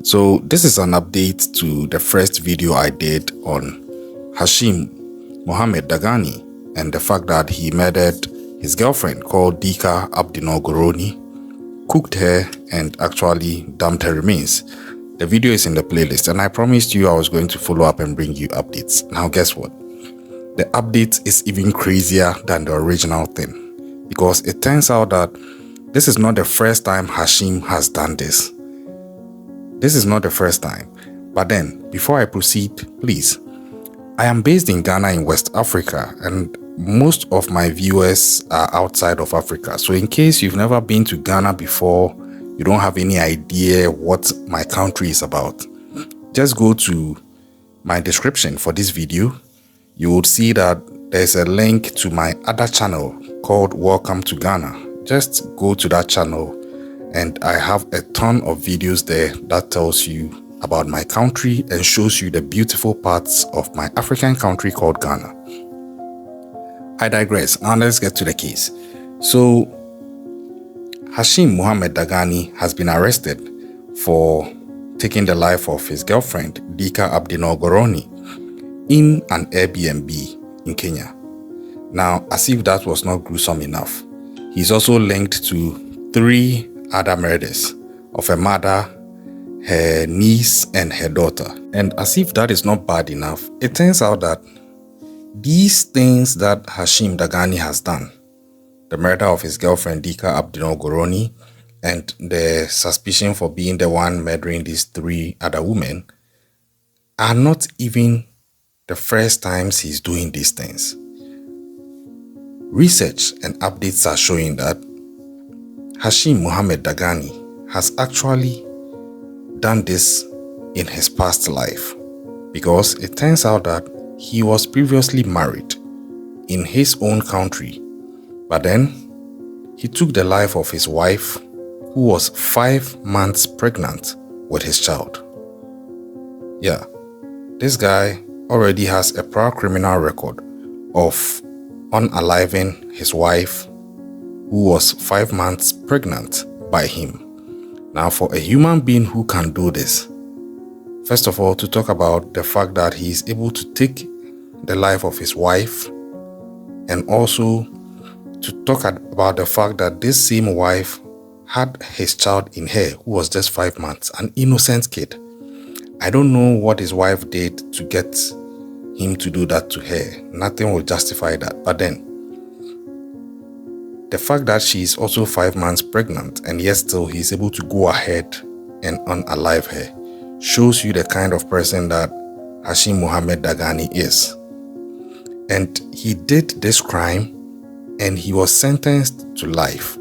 So this is an update to the first video I did on Hashim Mohammed Dagani and the fact that he murdered his girlfriend called Dika Abdinogoroni, cooked her and actually dumped her remains. The video is in the playlist and I promised you I was going to follow up and bring you updates. Now guess what? The update is even crazier than the original thing, because it turns out that this is not the first time Hashim has done this. This is not the first time. But then, before I proceed, please, I am based in Ghana in West Africa, and most of my viewers are outside of Africa. So in case you've never been to Ghana before, you don't have any idea what my country is about, just go to my description for this video. You would see that there's a link to my other channel called Welcome to Ghana. Just go to that channel and I have a ton of videos there that tells you about my country and shows you the beautiful parts of my African country called Ghana. I digress. Now let's get to the case. So Hashim Mohammed Dagani has been arrested for taking the life of his girlfriend Dika Abdinogoroni in an Airbnb in Kenya. Now, as if that was not gruesome enough, he's also linked to 3 other murders of a mother, her niece, and her daughter. And as if that is not bad enough, it turns out that these things that Hashim Dagani has done, the murder of his girlfriend Dika Abdinogoroni and the suspicion for being the one murdering these 3 other women, are not even the first times he's doing these things. Research and updates are showing that Hashim Mohammed Dagani has actually done this in his past life, because it turns out that he was previously married in his own country, but then he took the life of his wife, who was 5 months pregnant with his child. Yeah, this guy already has a prior criminal record of unaliving his wife, who was 5 months pregnant by him. Now, for a human being who can do this, first of all, to talk about the fact that he is able to take the life of his wife, and also to talk about the fact that this same wife had his child in her, who was just 5 months, an innocent kid. I don't know what his wife did to get him to do that to her. Nothing will justify that. But then, the fact that she is also 5 months pregnant and yet still he is able to go ahead and unalive her shows you the kind of person that Hashim Mohammed Dagani is. And he did this crime and he was sentenced to life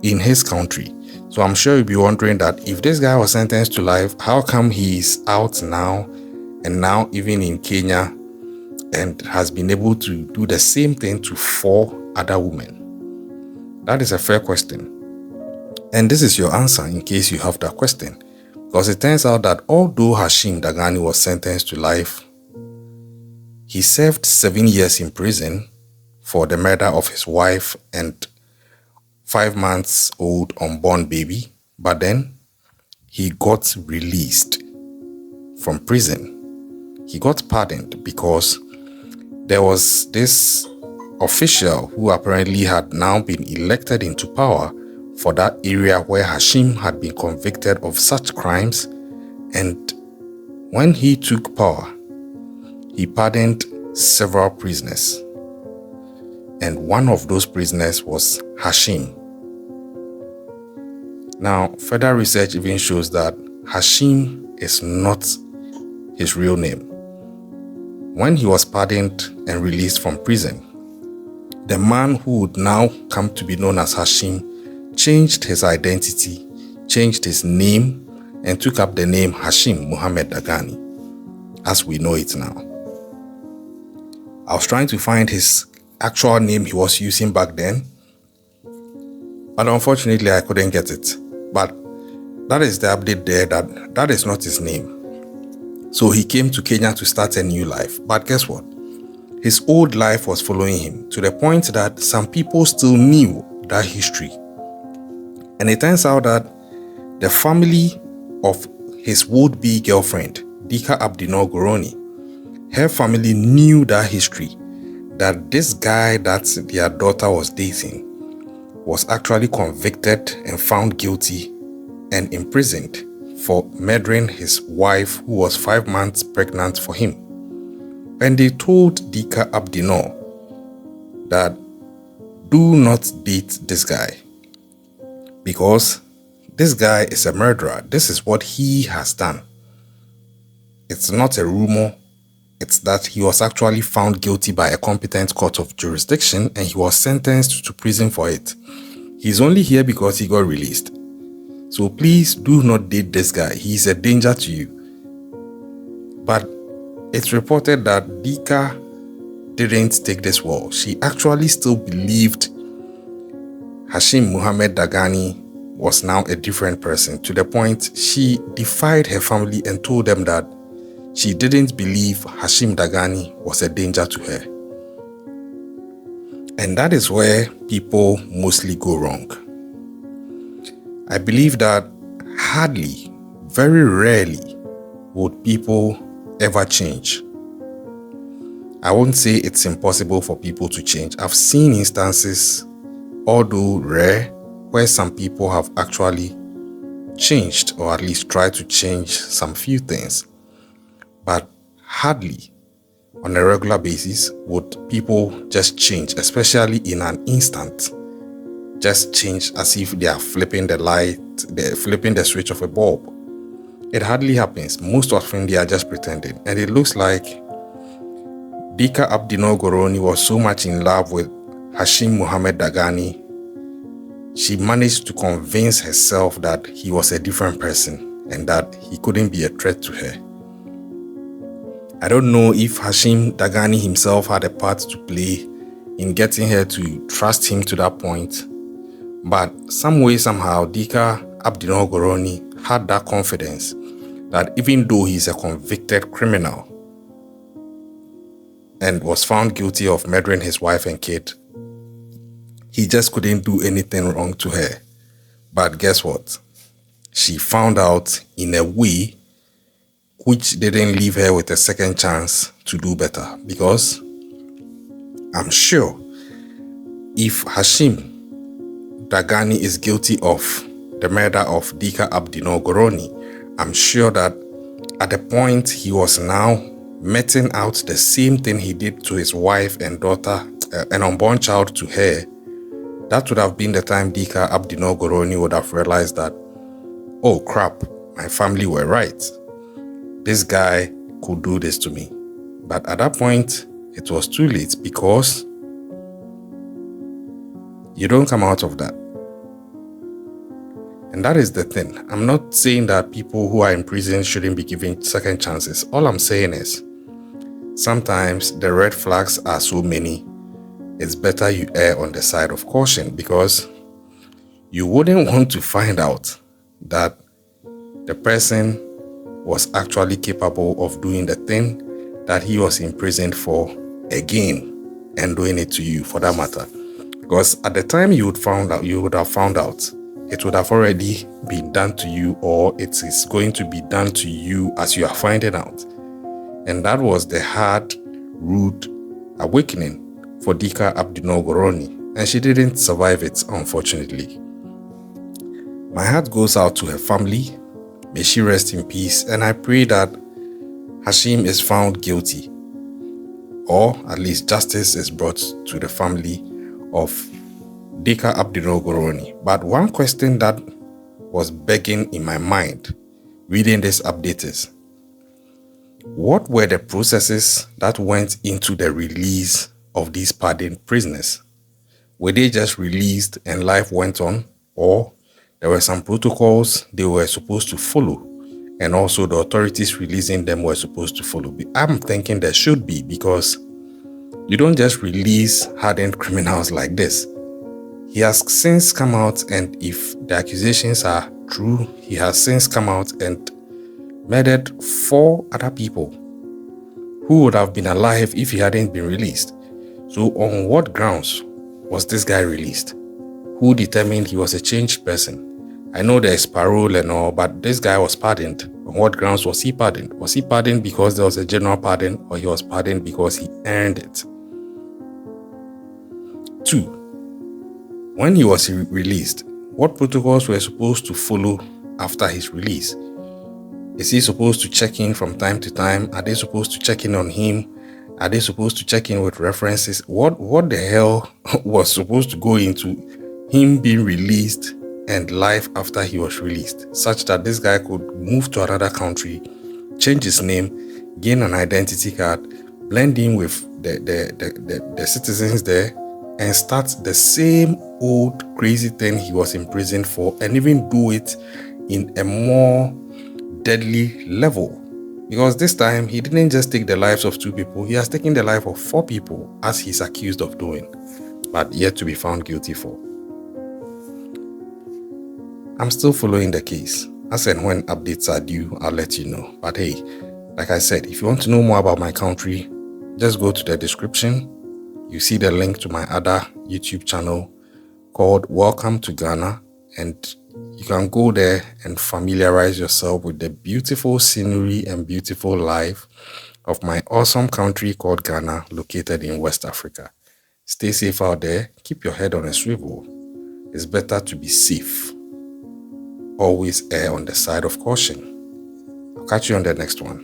in his country. So I'm sure you'll be wondering that if this guy was sentenced to life, how come he is out now and now even in Kenya and has been able to do the same thing to 4 other women? That is a fair question. And this is your answer in case you have that question. Because it turns out that although Hashim Dagani was sentenced to life, he served 7 years in prison for the murder of his wife and 5 months old unborn baby. But then he got released from prison. He got pardoned because there was this official who apparently had now been elected into power for that area where Hashim had been convicted of such crimes. And when he took power, he pardoned several prisoners. And one of those prisoners was Hashim. Now, further research even shows that Hashim is not his real name. When he was pardoned and released from prison, the man who would now come to be known as Hashim changed his identity, changed his name, and took up the name Hashim Mohammed Dagani, as we know it now. I was trying to find his actual name he was using back then, but unfortunately I couldn't get it. But that is the update there, that is not his name. So he came to Kenya to start a new life. But guess what? His old life was following him to the point that some people still knew that history. And it turns out that the family of his would-be girlfriend, Dika Abdinor-Goroni, her family knew that history, that this guy that their daughter was dating was actually convicted and found guilty and imprisoned for murdering his wife who was 5 months pregnant for him. And they told Dika Abdinor that do not date this guy because this guy is a murderer. This is what he has done. It's not a rumor. It's that he was actually found guilty by a competent court of jurisdiction and he was sentenced to prison for it. He's only here because he got released. So please do not date this guy. He's a danger to you. But it's reported that Dika didn't take this well. She actually still believed Hashim Muhammad Dagani was now a different person, to the point she defied her family and told them that she didn't believe Hashim Dagani was a danger to her. And that is where people mostly go wrong. I believe that hardly, very rarely, would people ever change. I won't say it's impossible for people to change. I've seen instances, although rare, where some people have actually changed or at least tried to change some few things. But hardly on a regular basis would people just change, especially in an instant. Just change as if they are flipping the light, they're flipping the switch of a bulb. It hardly happens. Most often they are just pretending. And it looks like Dika Abdinor-Goroni was so much in love with Hashim Muhammad Dagani, she managed to convince herself that he was a different person and that he couldn't be a threat to her. I don't know if Hashim Dagani himself had a part to play in getting her to trust him to that point, but some way, somehow, Dika Abdinor-Goroni had that confidence that even though he's a convicted criminal and was found guilty of murdering his wife and kid, he just couldn't do anything wrong to her. But guess what? She found out in a way which didn't leave her with a second chance to do better. Because I'm sure if Hashim Dagani is guilty of the murder of Dika Abdinor-Goroni, I'm sure that at the point he was now meting out the same thing he did to his wife and daughter, an unborn child to her, that would have been the time Dika Abdinor-Goroni would have realized that, oh crap, my family were right. This guy could do this to me. But at that point, it was too late because you don't come out of that. And that is the thing. I'm not saying that people who are in prison shouldn't be given second chances. All I'm saying is, sometimes the red flags are so many, it's better you err on the side of caution, because you wouldn't want to find out that the person was actually capable of doing the thing that he was imprisoned for again, and doing it to you for that matter. Because at the time you would have found out, it would have already been done to you, or it is going to be done to you as you are finding out. And that was the hard, rude awakening for Dika Abdinor-Goroni, and she didn't survive it, unfortunately. My heart goes out to her family. May she rest in peace, and I pray that Hashim is found guilty, or at least justice is brought to the family of Dika Abdinor-Goroni. But one question that was begging in my mind reading this update is, what were the processes that went into the release of these pardoned prisoners? Were they just released and life went on, or there were some protocols they were supposed to follow, and also the authorities releasing them were supposed to follow? I'm thinking there should be, because you don't just release hardened criminals like this. He has since come out, and if the accusations are true, he has since come out and murdered 4 other people who would have been alive if he hadn't been released. So on what grounds was this guy released? Who determined he was a changed person? I know there's parole and all, but this guy was pardoned. On what grounds was he pardoned? Was he pardoned because there was a general pardon, or he was pardoned because he earned it? 2. When he was released, what protocols were supposed to follow after his release? Is he supposed to check in from time to time? Are they supposed to check in on him? Are they supposed to check in with references? What the hell was supposed to go into him being released and life after he was released, such that this guy could move to another country, change his name, gain an identity card, blend in with the citizens there, and start the same old crazy thing he was imprisoned for, and even do it in a more deadly level? Because this time, he didn't just take the lives of 2 people, he has taken the life of 4 people, as he's accused of doing, but yet to be found guilty for. I'm still following the case. As and when updates are due, I'll let you know. But hey, like I said, if you want to know more about my country, just go to the description. You see the link to my other YouTube channel called Welcome to Ghana, and you can go there and familiarize yourself with the beautiful scenery and beautiful life of my awesome country called Ghana, located in West Africa. Stay safe out there. Keep your head on a swivel. It's better to be safe. Always err on the side of caution. I'll catch you on the next one.